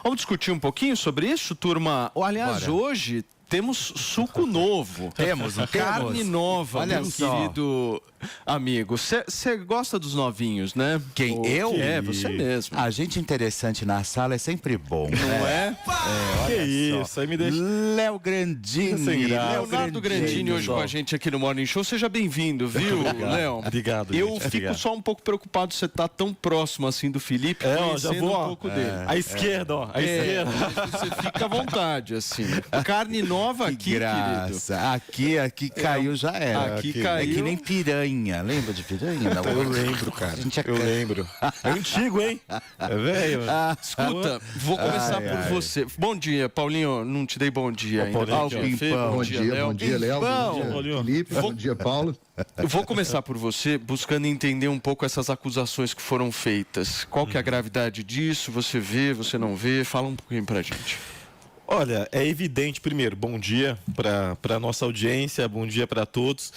Vamos discutir um pouquinho sobre isso, turma? Aliás, hoje temos suco novo. Temos. Carne nova, Olha meu só. querido amigo. Você gosta dos novinhos, né? Quem? Eu? É, você mesmo. A gente interessante na sala é sempre bom, Não né? é? Que isso, aí me deixa... Léo Grandini. Sem graça. Leonardo Grandini hoje com a gente aqui no Morning Show. Seja bem-vindo, viu, Léo? Obrigado, Eu gente. fico Obrigado. só um pouco preocupado de você estar tão próximo assim do Felipe, conhecendo um pouco dele. À esquerda, ó. À esquerda. Você fica à vontade, assim. Carne nova aqui, querido. Graça. Aqui caiu, já era. Aqui É caiu. que nem piranha. Lembra de piranha? Não, Eu lembro, cara. A gente é Eu lembro. É antigo, hein? É velho. Escuta, vou começar por você. Bom dia, Paulinho. Não te dei bom dia ainda. Paulinho, Algo bem feito. Pimpão. Bom dia, Bom dia, Léo. Bom dia, Paulinho. Felipe. Bom dia, Paulo. Eu vou começar por você, buscando entender um pouco essas acusações que foram feitas. Qual que é a gravidade disso? Você vê, você não vê? Fala um pouquinho pra gente. Olha, é evidente, primeiro, bom dia para a nossa audiência, bom dia para todos.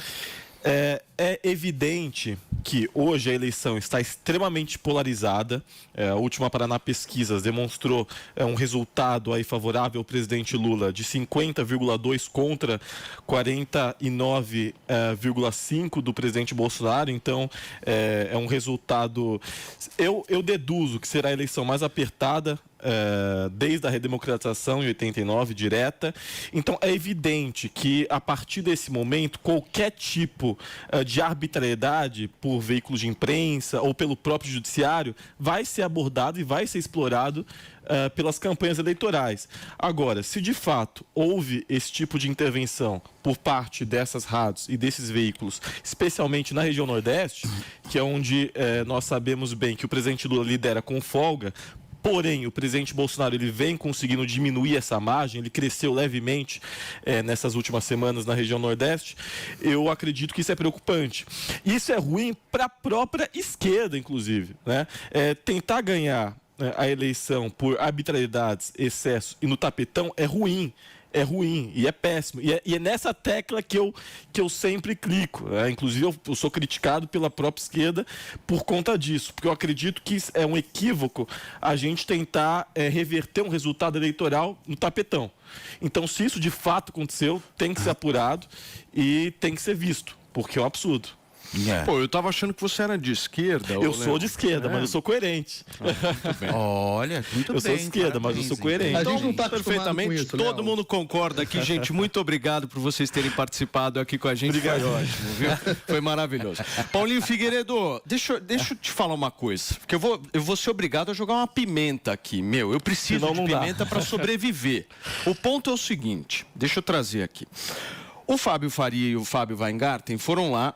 É evidente que hoje a eleição está extremamente polarizada. A última Paraná Pesquisas demonstrou um resultado aí favorável ao presidente Lula de 50,2 contra 49,5 do presidente Bolsonaro. Então, é um resultado... Eu deduzo que será a eleição mais apertada desde a redemocratização em 89, direta. Então é evidente que a partir desse momento qualquer tipo de arbitrariedade por veículos de imprensa ou pelo próprio judiciário vai ser abordado e vai ser explorado pelas campanhas eleitorais. Agora, se de fato houve esse tipo de intervenção por parte dessas rádios e desses veículos, especialmente na região Nordeste, que é onde nós sabemos bem que o presidente Lula lidera com folga. Porém, o presidente Bolsonaro ele vem conseguindo diminuir essa margem, ele cresceu levemente nessas últimas semanas na região Nordeste. Eu acredito que isso é preocupante. Isso é ruim para a própria esquerda, inclusive, né? Tentar ganhar a eleição por arbitrariedades, excessos e no tapetão é ruim. É ruim e é péssimo. E é nessa tecla que eu sempre clico. Inclusive, eu sou criticado pela própria esquerda por conta disso. Porque eu acredito que é um equívoco a gente tentar reverter um resultado eleitoral no tapetão. Então, se isso de fato aconteceu, tem que ser apurado e tem que ser visto. Porque é um absurdo. Pô, eu tava achando que você era de esquerda. Eu sou de esquerda, mas eu sou coerente. Olha, muito bem. Eu sou de esquerda, mas eu sou coerente. A gente não Então, está perfeitamente, com isso, todo Léo. mundo concorda aqui, gente. Muito obrigado por vocês terem participado aqui com a gente. Obrigado. Foi ótimo, viu? Foi maravilhoso. Paulinho Figueiredo, deixa eu te falar uma coisa, porque eu vou ser obrigado a jogar uma pimenta aqui, meu. Eu preciso Senão de não dá. pimenta para sobreviver. O ponto é o seguinte, deixa eu trazer aqui. O Fábio Faria e o Fábio Weingarten foram lá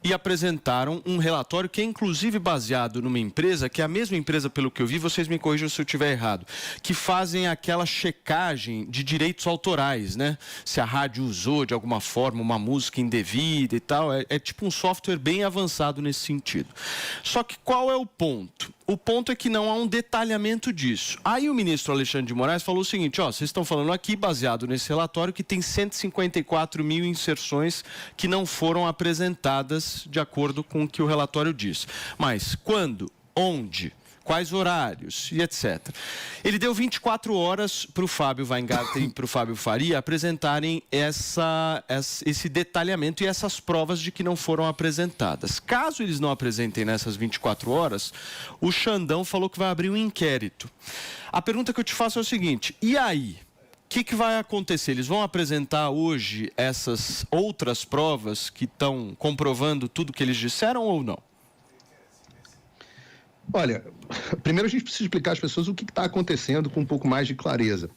e apresentaram um relatório que é inclusive baseado numa empresa, que é a mesma empresa, pelo que eu vi, vocês me corrijam se eu estiver errado, que fazem aquela checagem de direitos autorais, né? Se a rádio usou de alguma forma uma música indevida e tal, é tipo um software bem avançado nesse sentido. Só que qual é o ponto? O ponto é que não há um detalhamento disso. Aí o ministro Alexandre de Moraes falou o seguinte, vocês estão falando aqui, baseado nesse relatório, que tem 154 mil inserções que não foram apresentadas de acordo com o que o relatório diz. Mas quando? Onde? Quais horários e etc. Ele deu 24 horas para o Fábio Weingarten e para o Fábio Faria apresentarem esse detalhamento e essas provas de que não foram apresentadas. Caso eles não apresentem nessas 24 horas, o Xandão falou que vai abrir um inquérito. A pergunta que eu te faço é o seguinte, e aí? O que vai acontecer? Eles vão apresentar hoje essas outras provas que estão comprovando tudo que eles disseram ou não? Olha, primeiro a gente precisa explicar às pessoas o que está acontecendo com um pouco mais de clareza.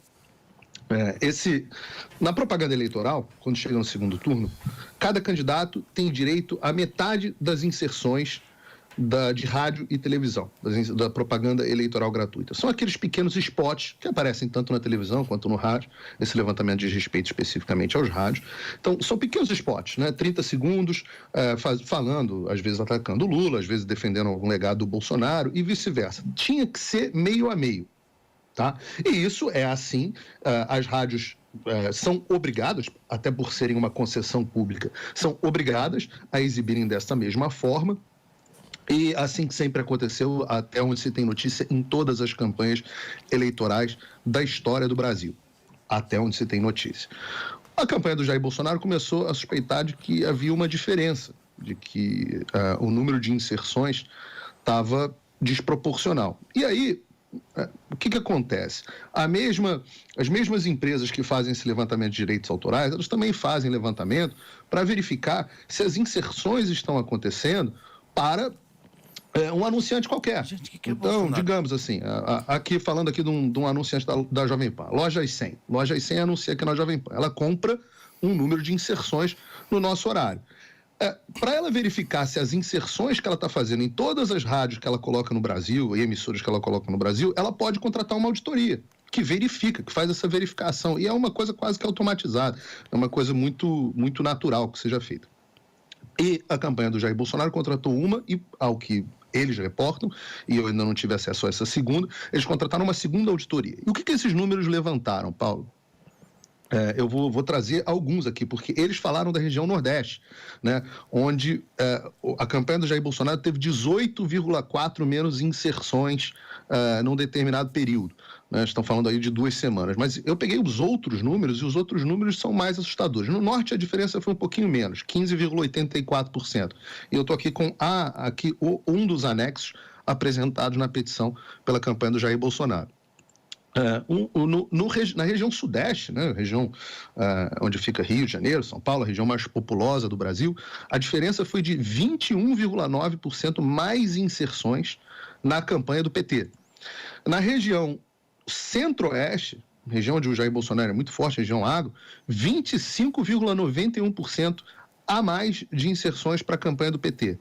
Na propaganda eleitoral, quando chega no segundo turno, cada candidato tem direito a metade das inserções de rádio e televisão, da propaganda eleitoral gratuita. São aqueles pequenos spots que aparecem tanto na televisão quanto no rádio. Esse levantamento diz respeito especificamente aos rádios. Então, são pequenos spots, né? 30 segundos, falando, às vezes atacando o Lula, às vezes defendendo algum legado do Bolsonaro e vice-versa. Tinha que ser meio a meio, tá? E isso é assim, as rádios são obrigadas, até por serem uma concessão pública, são obrigadas a exibirem dessa mesma forma. E assim que sempre aconteceu, até onde se tem notícia, em todas as campanhas eleitorais da história do Brasil. Até onde se tem notícia. A campanha do Jair Bolsonaro começou a suspeitar de que havia uma diferença, de que o número de inserções estava desproporcional. E aí, o que acontece? As mesmas empresas que fazem esse levantamento de direitos autorais, elas também fazem levantamento para verificar se as inserções estão acontecendo para um anunciante qualquer. Gente, que é então, Bolsonaro? digamos assim, falando aqui de um anunciante da Jovem Pan, Lojas 100. Lojas 100 anuncia aqui na Jovem Pan. Ela compra um número de inserções no nosso horário. Para ela verificar se as inserções que ela está fazendo em todas as rádios que ela coloca no Brasil e emissoras que ela coloca no Brasil, ela pode contratar uma auditoria que verifica, que faz essa verificação. E é uma coisa quase que automatizada, é uma coisa muito, muito natural que seja feita. E a campanha do Jair Bolsonaro contratou uma, e ao que eles reportam, e eu ainda não tive acesso a essa segunda, eles contrataram uma segunda auditoria. E o que esses números levantaram, Paulo? Eu vou trazer alguns aqui, porque eles falaram da região Nordeste, né, onde a campanha do Jair Bolsonaro teve 18,4 menos inserções num determinado período. Né, estão falando aí de 2 semanas. Mas eu peguei os outros números, e os outros números são mais assustadores. No Norte, a diferença foi um pouquinho menos, 15,84%. E eu estou aqui com um dos anexos apresentados na petição pela campanha do Jair Bolsonaro. Na região Sudeste, né, região onde fica Rio de Janeiro, São Paulo, a região mais populosa do Brasil, a diferença foi de 21,9% mais inserções na campanha do PT. Na região Centro-Oeste, região onde o Jair Bolsonaro é muito forte, região Agro, 25,91% a mais de inserções para a campanha do PT.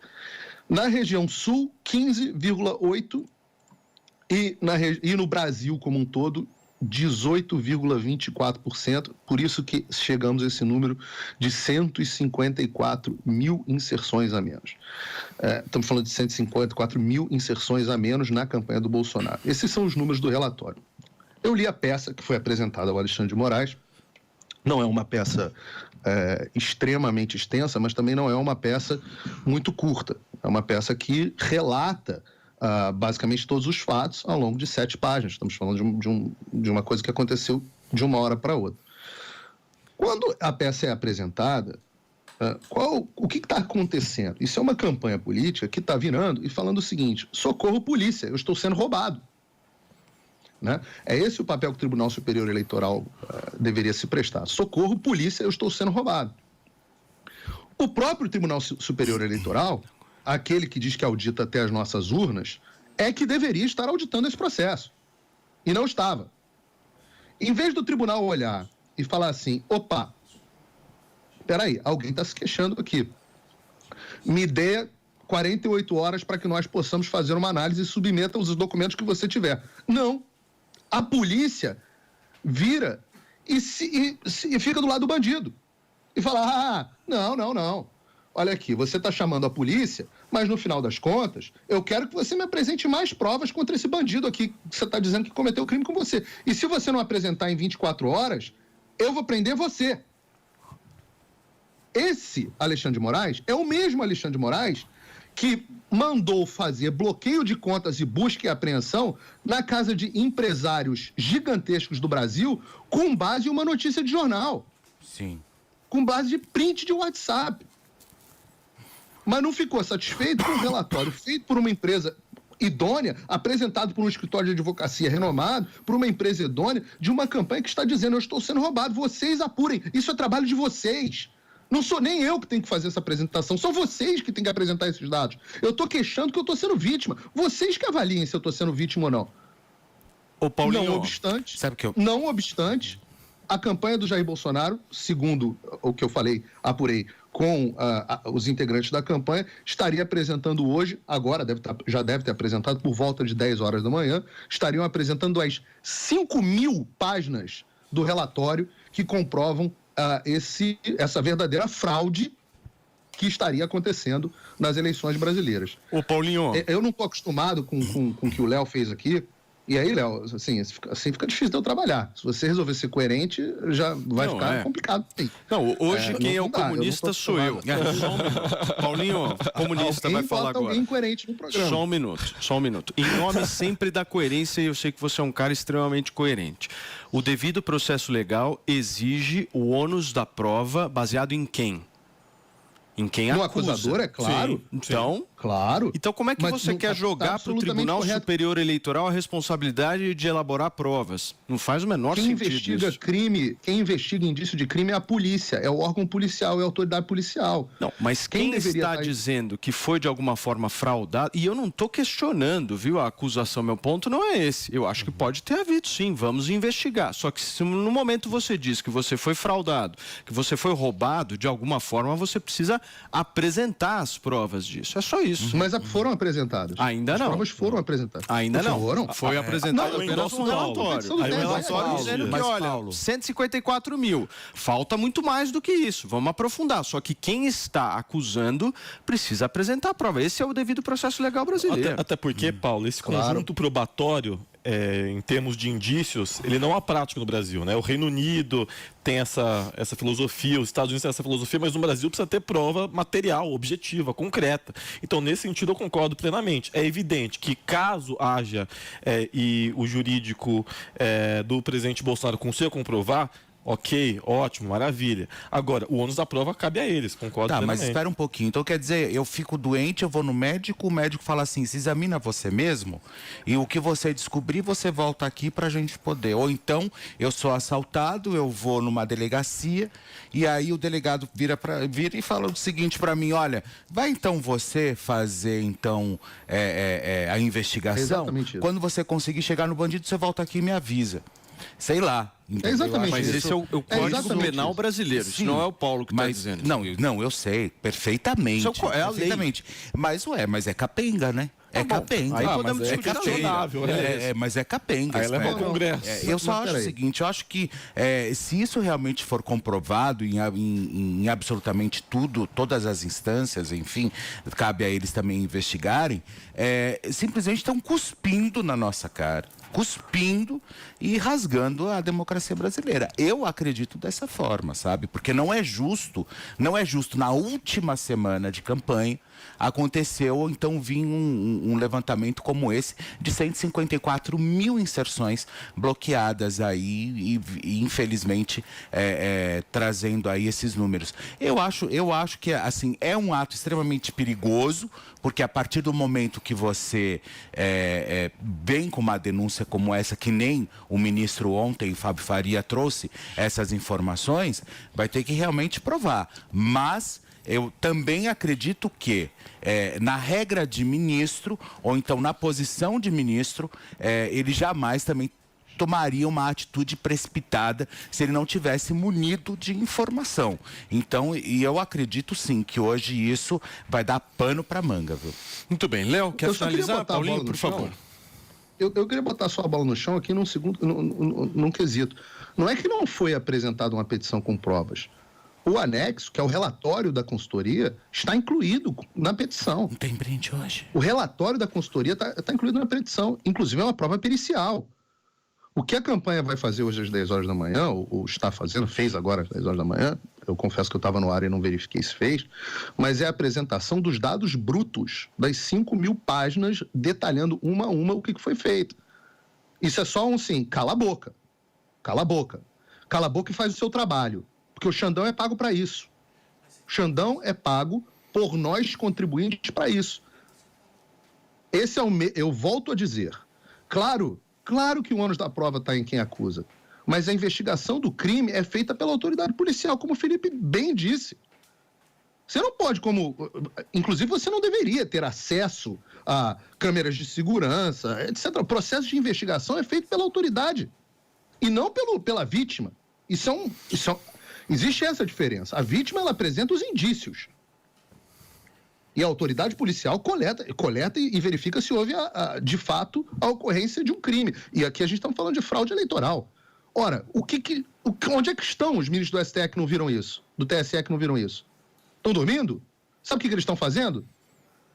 Na região Sul, 15,8%. E no Brasil como um todo, 18,24%. Por isso que chegamos a esse número de 154 mil inserções a menos. Estamos falando de 154 mil inserções a menos na campanha do Bolsonaro. Esses são os números do relatório. Eu li a peça que foi apresentada ao Alexandre de Moraes. Não é uma peça extremamente extensa, mas também não é uma peça muito curta. É uma peça que relata basicamente todos os fatos ao longo de 7 páginas. Estamos falando de uma coisa que aconteceu de uma hora para outra. Quando a peça é apresentada, o que está acontecendo? Isso é uma campanha política que está virando e falando o seguinte: socorro, polícia, eu estou sendo roubado. Né? É esse o papel que o Tribunal Superior Eleitoral deveria se prestar. Socorro, polícia, eu estou sendo roubado. O próprio Tribunal Superior Eleitoral, aquele que diz que audita até as nossas urnas, é que deveria estar auditando esse processo. E não estava. Em vez do tribunal olhar e falar assim: opa, peraí, alguém está se queixando aqui. Me dê 48 horas para que nós possamos fazer uma análise e submeta os documentos que você tiver. Não. A polícia vira e fica do lado do bandido. E fala: não. Olha aqui, você está chamando a polícia, mas no final das contas, eu quero que você me apresente mais provas contra esse bandido aqui, que você está dizendo que cometeu o crime com você. E se você não apresentar em 24 horas, eu vou prender você. Esse Alexandre de Moraes é o mesmo Alexandre de Moraes que mandou fazer bloqueio de contas e busca e apreensão na casa de empresários gigantescos do Brasil com base em uma notícia de jornal. Sim. Com base de print de WhatsApp. Mas não ficou satisfeito com o relatório feito por uma empresa idônea, apresentado por um escritório de advocacia renomado, por uma empresa idônea, de uma campanha que está dizendo: eu estou sendo roubado, vocês apurem, isso é trabalho de vocês. Não sou nem eu que tenho que fazer essa apresentação, são vocês que têm que apresentar esses dados. Eu estou queixando que eu estou sendo vítima. Vocês que avaliem se eu estou sendo vítima ou não. Ô, Paulinho, não obstante, sabe que eu... não obstante, a campanha do Jair Bolsonaro, segundo o que eu falei, apurei, com os integrantes da campanha, estaria apresentando hoje, agora já deve ter apresentado por volta de 10 horas da manhã, estariam apresentando as 5.000 páginas do relatório que comprovam essa verdadeira fraude que estaria acontecendo nas eleições brasileiras. Ô, Paulinho... Eu não estou acostumado com o que o Léo fez aqui, E aí, Léo, assim fica difícil de eu trabalhar. Se você resolver ser coerente, já vai ficar complicado. Não, hoje quem é o comunista sou eu. Só um minuto. Paulinho, comunista vai falar agora. Alguém coerente no programa. Só um minuto. Em nome sempre da coerência, eu sei que você é um cara extremamente coerente. O devido processo legal exige o ônus da prova baseado em quem? Em quem acusa. No acusador, é claro. Sim. Então, claro. Então, como é que você quer jogar para o Tribunal Superior Eleitoral a responsabilidade de elaborar provas? Não faz o menor sentido isso. Quem investiga indício de crime é a polícia, é o órgão policial, é a autoridade policial. Não, mas quem está dizendo que foi de alguma forma fraudado, e eu não estou questionando, viu, a acusação, meu ponto não é esse. Eu acho que pode ter havido, sim, vamos investigar. Só que se no momento você diz que você foi fraudado, que você foi roubado, de alguma forma você precisa apresentar as provas disso. É só isso. Mas foram apresentadas. Ainda não. As provas foram apresentadas. Ainda não. Foram? Foi apresentado apenas um relatório. Aí o relatório dizendo que, olha, 154 mil. Falta muito mais do que isso. Vamos aprofundar. Só que quem está acusando precisa apresentar a prova. Esse é o devido processo legal brasileiro. Até porque, Paulo, esse conjunto probatório, em termos de indícios, ele não é prático no Brasil, né? O Reino Unido tem essa filosofia, os Estados Unidos têm essa filosofia, mas no Brasil precisa ter prova material, objetiva, concreta. Então, nesse sentido, eu concordo plenamente. É evidente que caso haja e o jurídico do presidente Bolsonaro consiga comprovar, ok, ótimo, maravilha. Agora, o ônus da prova cabe a eles, concordo plenamente. Mas espera um pouquinho. Então, quer dizer, eu fico doente, eu vou no médico, o médico fala assim, se examina você mesmo e o que você descobrir, você volta aqui pra gente poder. Ou então, eu sou assaltado, eu vou numa delegacia e aí o delegado vira e fala o seguinte pra mim, olha, vai então você fazer então a investigação. Exatamente isso. Quando você conseguir chegar no bandido, você volta aqui e me avisa. Sei lá. É exatamente mas isso. esse é o Código Penal isso. brasileiro. Isso não é o Paulo que está dizendo. Não, eu sei perfeitamente. Isso é a lei. Perfeitamente. Mas é capenga, né? É capenga. Aí podemos discutir questionável, né? Mas é capenga. Aí leva ao Congresso. Eu só acho o seguinte, eu acho que se isso realmente for comprovado em absolutamente tudo, todas as instâncias, enfim, cabe a eles também investigarem, simplesmente estão cuspindo na nossa cara. Cuspindo e rasgando a democracia brasileira. Eu acredito dessa forma, sabe? Porque não é justo na última semana de campanha aconteceu, então, vir um levantamento como esse de 154 mil inserções bloqueadas aí e infelizmente, trazendo aí esses números. Eu acho que, assim, é um ato extremamente perigoso, porque a partir do momento que você vem com uma denúncia como essa, que nem o ministro ontem, Fábio Faria, trouxe essas informações, vai ter que realmente provar. Mas eu também acredito que, na regra de ministro, ou então na posição de ministro, ele jamais também tomaria uma atitude precipitada se ele não tivesse munido de informação. Então, e eu acredito sim que hoje isso vai dar pano para manga, viu? Muito bem. Léo, quer finalizar, Paulinho, por favor? Eu queria botar só a bola no chão aqui num quesito. Não é que não foi apresentada uma petição com provas. O anexo, que é o relatório da consultoria, está incluído na petição. Não tem brinde hoje. O relatório da consultoria está incluído na petição. Inclusive, é uma prova pericial. O que a campanha vai fazer hoje às 10 horas da manhã, ou está fazendo, fez agora às 10 horas da manhã, eu confesso que eu estava no ar e não verifiquei se fez, mas é a apresentação dos dados brutos das 5 mil páginas, detalhando uma a uma o que foi feito. Isso é só cala a boca. Cala a boca. Cala a boca e faz o seu trabalho. Porque o Xandão é pago para isso. O Xandão é pago por nós contribuintes para isso. Esse é eu volto a dizer. Claro que o ônus da prova está em quem acusa. Mas a investigação do crime é feita pela autoridade policial, como o Felipe bem disse. Você não pode, inclusive, você não deveria ter acesso a câmeras de segurança, etc. O processo de investigação é feito pela autoridade e não pela vítima. Existe essa diferença. A vítima, ela apresenta os indícios. E a autoridade policial coleta e verifica se houve, de fato, a ocorrência de um crime. E aqui a gente está falando de fraude eleitoral. Ora, onde é que estão os ministros do STF que não viram isso? Do TSE que não viram isso? Estão dormindo? Sabe o que eles estão fazendo?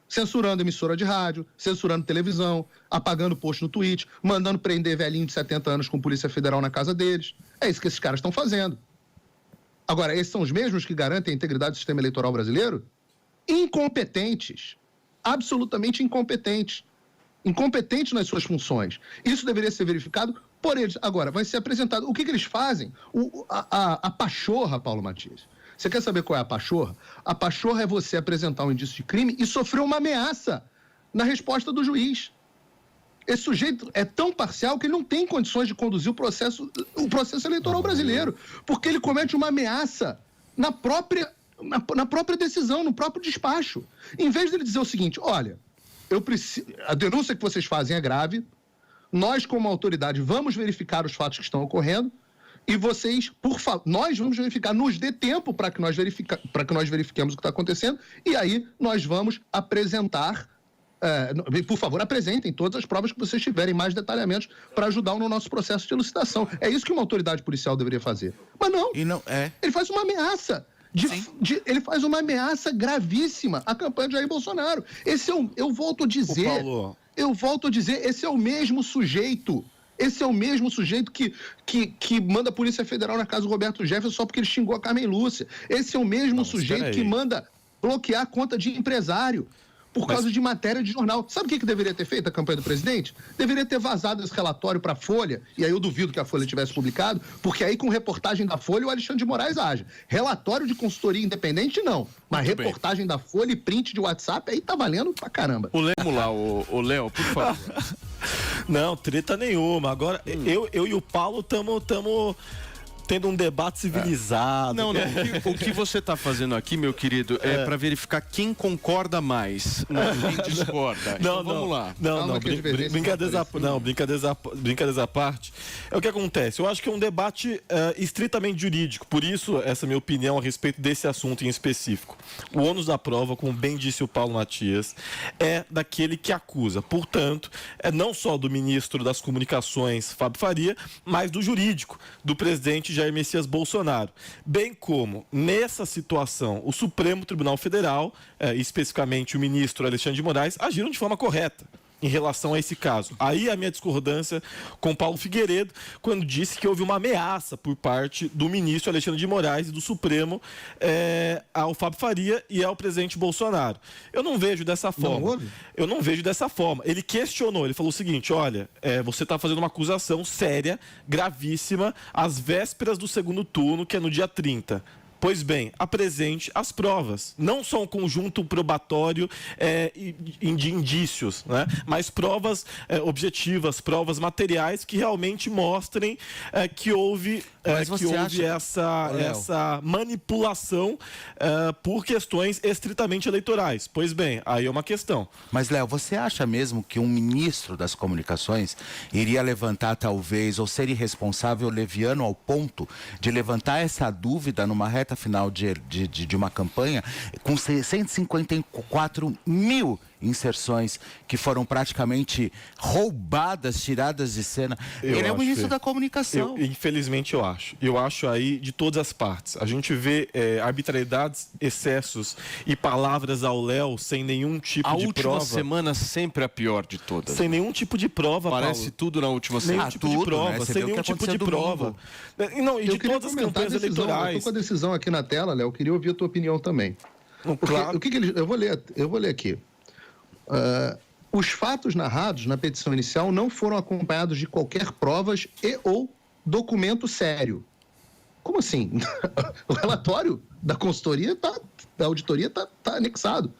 censurando emissora de rádio, censurando televisão, apagando post no Twitch, mandando prender velhinho de 70 anos com Polícia Federal na casa deles. É isso que esses caras estão fazendo. Agora, esses são os mesmos que garantem a integridade do sistema eleitoral brasileiro? Incompetentes. Absolutamente incompetentes. Incompetentes nas suas funções. Isso deveria ser verificado por eles. Agora, vai ser apresentado. O que eles fazem? A pachorra, Paulo Matias. Você quer saber qual é a pachorra? A pachorra é você apresentar um indício de crime e sofrer uma ameaça na resposta do juiz. Esse sujeito é tão parcial que ele não tem condições de conduzir o processo eleitoral brasileiro, porque ele comete uma ameaça na própria decisão, no próprio despacho. Em vez dele dizer o seguinte, olha, a denúncia que vocês fazem é grave, nós como autoridade vamos verificar os fatos que estão ocorrendo e vocês, por favor, nós vamos verificar, nos dê tempo para que nós verifiquemos o que está acontecendo e aí nós vamos apresentar. Por favor, apresentem todas as provas que vocês tiverem, mais detalhamentos para ajudar no nosso processo de elucidação. É isso que uma autoridade policial deveria fazer. Mas não, ele faz uma ameaça. Ele faz uma ameaça gravíssima à campanha de Jair Bolsonaro. Eu volto a dizer, esse é o mesmo sujeito. Esse é o mesmo sujeito que manda a Polícia Federal na casa do Roberto Jefferson só porque ele xingou a Carmen Lúcia. Esse é o mesmo sujeito que manda bloquear a conta de empresário por causa de matéria de jornal. Sabe o que deveria ter feito a campanha do presidente? Deveria ter vazado esse relatório para a Folha, e aí eu duvido que a Folha tivesse publicado, porque aí com reportagem da Folha o Alexandre de Moraes age. Relatório de consultoria independente, não. Mas muito reportagem da Folha e print de WhatsApp, aí tá valendo pra caramba. Vamos lá, o Léo, por favor. Não, treta nenhuma. Agora, eu e o Paulo estamos tendo um debate civilizado. Não. O que você está fazendo aqui, meu querido, é para verificar quem concorda mais, quem discorda. Então, vamos lá. Brincadeiras à parte. É o que acontece. Eu acho que é um debate estritamente jurídico. Por isso, essa é a minha opinião a respeito desse assunto em específico. O ônus da prova, como bem disse o Paulo Matias, é daquele que acusa. Portanto, é não só do ministro das Comunicações, Fábio Faria, mas do jurídico, do presidente Jair Messias Bolsonaro. Bem como, nessa situação, o Supremo Tribunal Federal, especificamente o ministro Alexandre de Moraes, agiram de forma correta em relação a esse caso. Aí a minha discordância com Paulo Figueiredo, quando disse que houve uma ameaça por parte do ministro Alexandre de Moraes e do Supremo ao Fábio Faria e ao presidente Bolsonaro. Eu não vejo dessa forma. Eu não vejo dessa forma. Ele questionou, ele falou o seguinte, olha, você está fazendo uma acusação séria, gravíssima, às vésperas do segundo turno, que é no dia 30. Pois bem, apresente as provas, não só um conjunto probatório de indícios, né? Mas provas objetivas, provas materiais que realmente mostrem que houve, essa manipulação por questões estritamente eleitorais. Pois bem, aí é uma questão. Mas, Léo, você acha mesmo que um ministro das comunicações iria levantar, talvez, ou ser irresponsável, leviano ao ponto de levantar essa dúvida numa reta final de uma campanha com 154 mil inserções que foram praticamente roubadas, tiradas de cena? Ele é o ministro da comunicação. Infelizmente eu acho. Eu acho aí de todas as partes. A gente vê arbitrariedades, excessos e palavras ao Léo sem nenhum tipo de prova. A última semana sempre a pior de todas. Sem nenhum tipo de prova, Parece Paulo. tudo na última semana. Nenhum tipo de prova, sem nenhum tipo de prova. Não, e de todas as campanhas eleitorais. Eu tô com a decisão aqui na tela, Léo. Eu queria ouvir a tua opinião também. Claro. Eu vou ler aqui. Os fatos narrados na petição inicial não foram acompanhados de qualquer provas e ou documento sério. Como assim? O relatório da consultoria, da auditoria está anexado.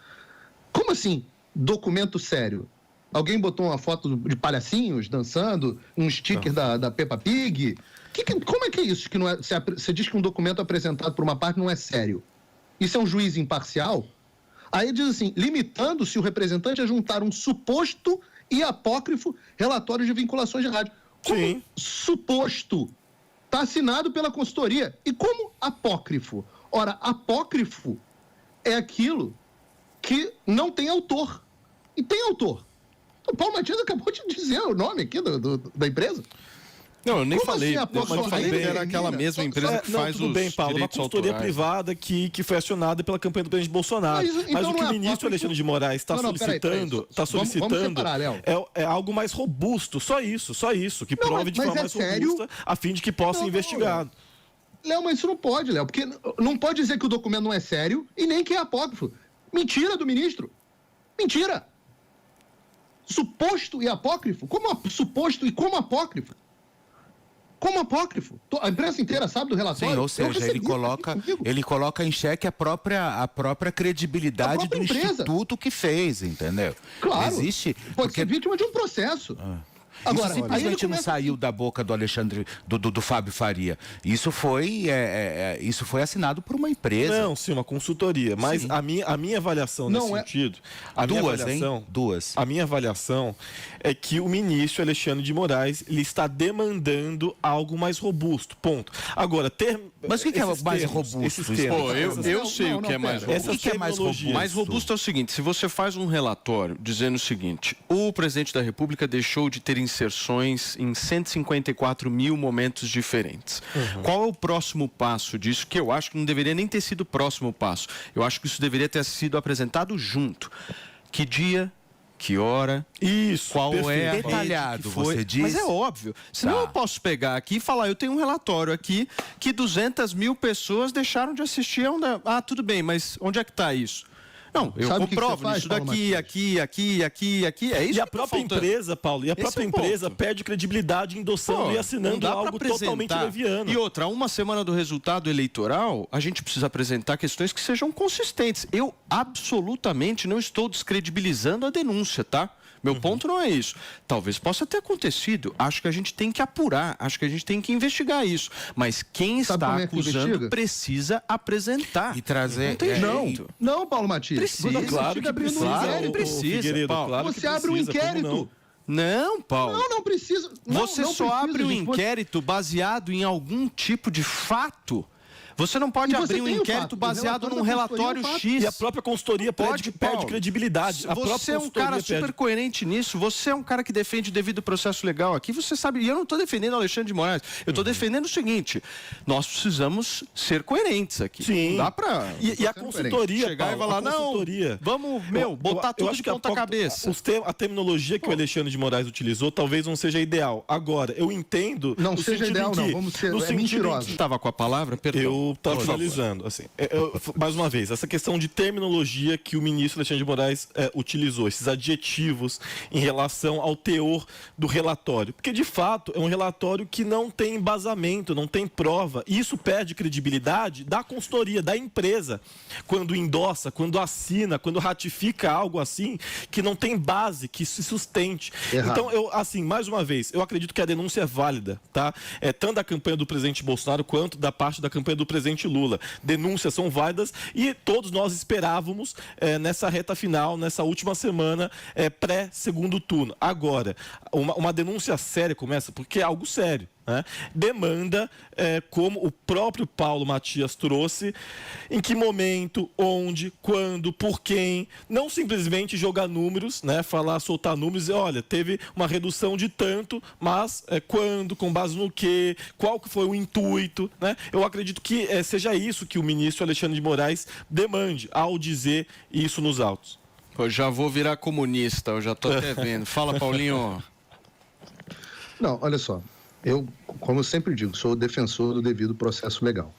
Como assim, documento sério? Alguém botou uma foto de palhacinhos dançando, um sticker da Peppa Pig? Como é que é isso? Que não é, você diz que um documento apresentado por uma parte não é sério. Isso é um juiz imparcial? Aí diz assim, limitando-se o representante a juntar um suposto e apócrifo relatório de vinculações de rádio. Como Sim. Suposto? Está assinado pela consultoria. E como apócrifo? Ora, apócrifo é aquilo que não tem autor. E tem autor. O Paulo Matias acabou de dizer o nome aqui da empresa. Não, eu nem Como falei. assim, Mas eu falei que era aquela mesma empresa que faz tudo os bem, Paulo, uma direitos consultoria autorais. privada que foi acionada pela campanha do presidente Bolsonaro. Mas, então, Mas o que não o é ministro apócrifo? Alexandre de Moraes está Não, peraí. Vamos separar, Léo. é algo mais robusto, só isso, que Não, prove de mas forma é mais sério? robusta a fim de que possa ser investigado. Léo, mas isso não pode, Léo, porque não pode dizer que o documento não é sério e nem que é apócrifo. Mentira do ministro. Mentira. Suposto e apócrifo? Suposto e como apócrifo? Como apócrifo? A imprensa inteira sabe do relatório? Sim, ou seja, ele coloca em xeque a própria credibilidade A própria do empresa. instituto que fez, entendeu? Claro. Existe, Pode ser vítima de um processo. Agora, Agora, simplesmente aí não saiu da boca do Alexandre, do Fábio Faria. Isso foi assinado por uma empresa. Não, sim, uma consultoria. Mas Sim. a minha avaliação Não nesse é- sentido... Duas. A minha avaliação é que o ministro Alexandre de Moraes ele está demandando algo mais robusto. Ponto. Agora, Mas o que é esses mais termos, robusto? esses Isso? termos, Pô, eu sei o que é mais pera. robusto. O que é mais terminologias. Mais robusto é o seguinte: se você faz um relatório dizendo o seguinte, o presidente da República deixou de ter inserções em 154 mil momentos diferentes. Qual é o próximo passo disso? Que eu acho que não deveria nem ter sido o próximo passo. Eu acho que isso deveria ter sido apresentado junto. Que dia? Que hora? Isso, Qual perfeito. é a rede Detalhado, que foi? você diz? Mas é óbvio. Senão Tá. eu posso pegar aqui e falar, eu tenho um relatório aqui que 200 mil pessoas deixaram de assistir a onda. Ah, tudo bem, mas onde é que está isso? Não, eu Sabe o que comprovo você faz, isso Paulo daqui, Matias? aqui. É isso E a que tá própria faltando. empresa, Paulo, Esse é o empresa ponto. perde credibilidade endossando Pô, e não assinando dá pra algo totalmente apresentar. leviano. E outra, uma semana do resultado eleitoral, a gente precisa apresentar questões que sejam consistentes. Eu absolutamente não estou descredibilizando a denúncia, tá? Meu ponto não é isso. Talvez possa ter acontecido. Acho que a gente tem que apurar, acho que a gente tem que investigar isso. Mas quem Sabe está como é que acusando investiga? precisa apresentar. E trazer... Não tem jeito. Não, Paulo Matias. Precisa, Você Claro fica que abrindo precisa, um inquérito. Precisa, Figueiredo, Paulo. claro que Você abre um precisa, como inquérito. Não, Paulo. Não precisa. Você não só precisa, abre um gente. inquérito baseado em algum tipo de fato. Você não pode E você abrir um tem o inquérito fato. O baseado relatório num da relatório consultoria é um X. E a própria consultoria perde Paulo. credibilidade. A própria Você é um consultoria cara perde- super coerente nisso. Você é um cara que defende o devido processo legal aqui. Você sabe. E eu não estou defendendo o Alexandre de Moraes. Eu estou defendendo o seguinte: nós precisamos ser coerentes aqui. Sim. Não dá para E a consultoria, chegar Paulo, e falar, a consultoria, não, vamos, botar eu tudo acho de que ponta cabeça. A terminologia que o Alexandre de Moraes utilizou talvez não seja ideal. Agora, eu entendo... Não no seja sentido ideal, em não. que- Vamos ser- no é sentido em mentirosa. que- Estava com a palavra, perdão. Eu estava Por favor. finalizando. Assim, mais uma vez, essa questão de terminologia que o ministro Alexandre de Moraes utilizou, esses adjetivos em relação ao teor do relatório. Porque, de fato, é um relatório que não tem embasamento, não tem prova. E isso perde credibilidade da consultoria, da empresa, quando endossa, quando assina, quando ratifica algo assim, que não tem base, que se sustente. Errado. Então, eu, assim, mais uma vez, eu acredito que a denúncia é válida, tá? Tanto da campanha do presidente Bolsonaro quanto da parte da campanha do presidente Lula. Denúncias são válidas e todos nós esperávamos nessa reta final, nessa última semana pré-segundo turno. Agora, uma denúncia séria começa porque é algo sério. Né? Demanda, como o próprio Paulo Matias trouxe, em que momento, onde, quando, por quem, não simplesmente jogar números, né? Falar, soltar números e olha, teve uma redução de tanto, mas quando, com base no quê, qual que foi o intuito, né? Eu acredito que seja isso que o ministro Alexandre de Moraes demande ao dizer isso nos autos. Eu já vou virar comunista, eu já estou até vendo. Fala, Paulinho. Não, olha só. Eu, como eu sempre digo, sou defensor do devido processo legal.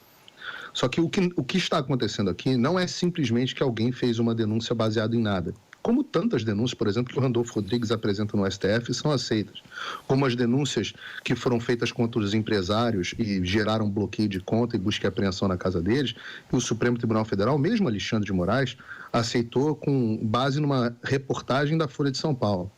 Só que o que está acontecendo aqui não é simplesmente que alguém fez uma denúncia baseada em nada. Como tantas denúncias, por exemplo, que o Randolfo Rodrigues apresenta no STF são aceitas. Como as denúncias que foram feitas contra os empresários e geraram bloqueio de conta e busca e apreensão na casa deles, e o Supremo Tribunal Federal, mesmo Alexandre de Moraes, aceitou com base numa reportagem da Folha de São Paulo.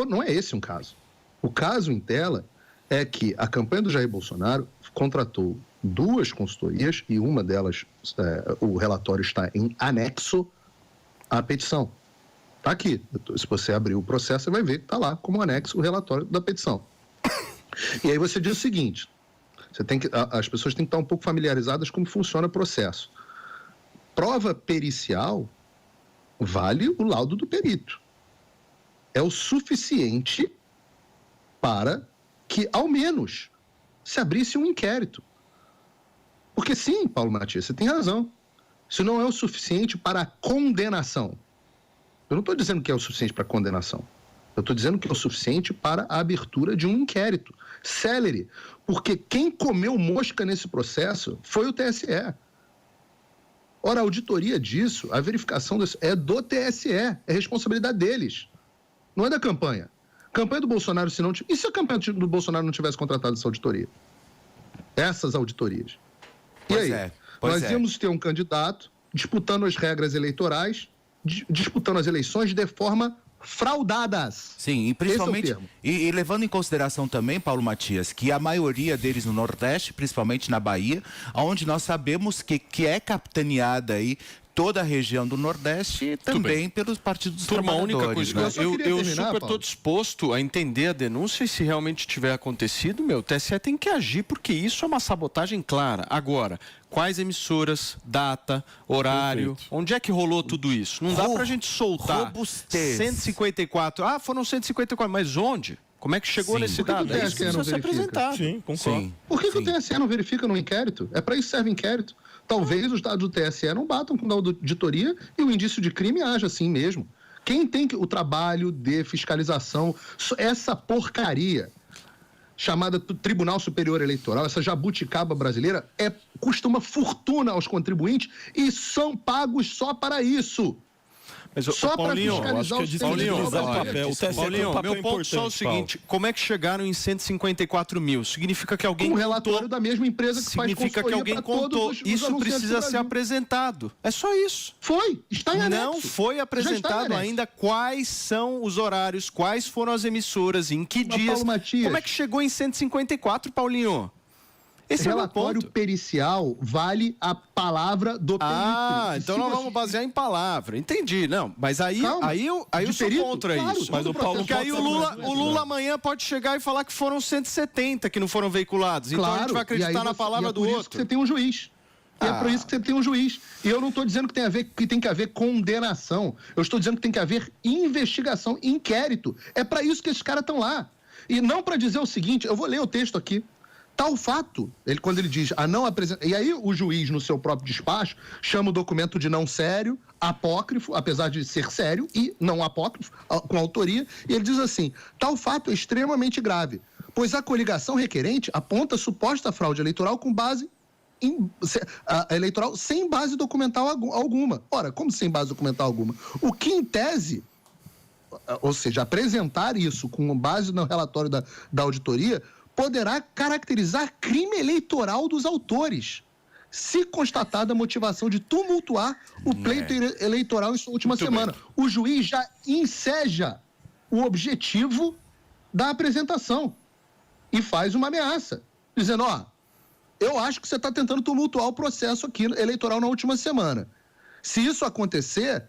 Não é esse um caso. O caso em tela é que a campanha do Jair Bolsonaro contratou 2 consultorias e uma delas, o relatório está em anexo à petição. Está aqui. Se você abrir o processo, você vai ver que está lá como anexo o relatório da petição. E aí você diz o seguinte, as pessoas têm que estar um pouco familiarizadas como funciona o processo. Prova pericial vale o laudo do perito. É o suficiente para que, ao menos, se abrisse um inquérito. Porque sim, Paulo Matias, você tem razão. Isso não é o suficiente para a condenação. Eu não estou dizendo que é o suficiente para a condenação. Eu estou dizendo que é o suficiente para a abertura de um inquérito. Célere. Porque quem comeu mosca nesse processo foi o TSE. Ora, a auditoria disso, a verificação disso é do TSE. É responsabilidade deles. Não é da campanha. Campanha do Bolsonaro, se não... E se a campanha do Bolsonaro não tivesse contratado essa auditoria? Essas auditorias. E aí? Nós íamos ter um candidato disputando as regras eleitorais, disputando as eleições de forma fraudadas. Sim, e principalmente, e levando em consideração também, Paulo Matias, que a maioria deles no Nordeste, principalmente na Bahia, onde nós sabemos que é capitaneada aí toda a região do Nordeste também pelos partidos dos trabalhadores. Uma única coisa, né? eu super estou disposto a entender a denúncia e se realmente tiver acontecido, o TSE tem que agir, porque isso é uma sabotagem clara. Agora, quais emissoras, data, horário, onde é que rolou tudo isso? Não dá pra gente soltar 154, foram 154, mas onde? Como é que chegou nesse dado? É isso que precisa ser apresentado. Sim, concordo. Por que o TSE não verifica no inquérito? É para isso que serve inquérito. Talvez os dados do TSE não batam com o da auditoria e o indício de crime haja assim mesmo. Quem tem o trabalho de fiscalização, essa porcaria chamada Tribunal Superior Eleitoral, essa jabuticaba brasileira, custa uma fortuna aos contribuintes e são pagos só para isso. Mas, só para fiscalizar o Paulinho, meu ponto só é o seguinte, como é que chegaram em 154 mil? Significa que alguém contou... Um relatório da mesma empresa que faz significa que alguém contou. Isso precisa ser apresentado. É só isso. Está em anexo. Não foi apresentado ainda quais são os horários, quais foram as emissoras, em que dias. Como é que chegou em 154, Paulinho? Esse relatório pericial vale a palavra do perito. Então nós vamos basear em palavra. Entendi, não. Mas aí eu sou contra isso. Mas o Paulo, porque aí o Lula amanhã pode chegar e falar que foram 170 que não foram veiculados. Então a gente vai acreditar na palavra do outro. É por isso que você tem um juiz. É por isso que você tem um juiz. E eu não estou dizendo que tem que haver condenação. Eu estou dizendo que tem que haver investigação, inquérito. É para isso que esses caras estão lá. E não para dizer o seguinte, eu vou ler o texto aqui. Tal fato, quando ele diz a não apresentação... E aí o juiz, no seu próprio despacho, chama o documento de não sério, apócrifo, apesar de ser sério, e não apócrifo, com autoria, e ele diz assim, tal fato é extremamente grave, pois a coligação requerente aponta suposta fraude eleitoral com base eleitoral sem base documental alguma. Ora, como sem base documental alguma? O que em tese... Ou seja, apresentar isso com base no relatório da auditoria... poderá caracterizar crime eleitoral dos autores, se constatada a motivação de tumultuar o pleito eleitoral em sua última semana. O juiz já enseja o objetivo da apresentação e faz uma ameaça, dizendo, eu acho que você está tentando tumultuar o processo aqui eleitoral na última semana. Se isso acontecer,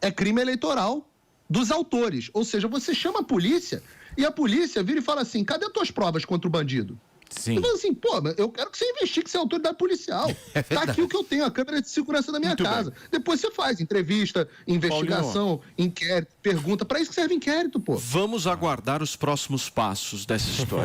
é crime eleitoral dos autores. Ou seja, você chama a polícia... E a polícia vira e fala assim, cadê as tuas provas contra o bandido? Sim. Eu falo assim, eu quero que você investigue se é autoridade policial. Tá aqui o que eu tenho, a câmera de segurança da minha casa. Depois você faz entrevista, investigação, inquérito, pergunta. Para isso que serve inquérito, Vamos aguardar os próximos passos dessa história.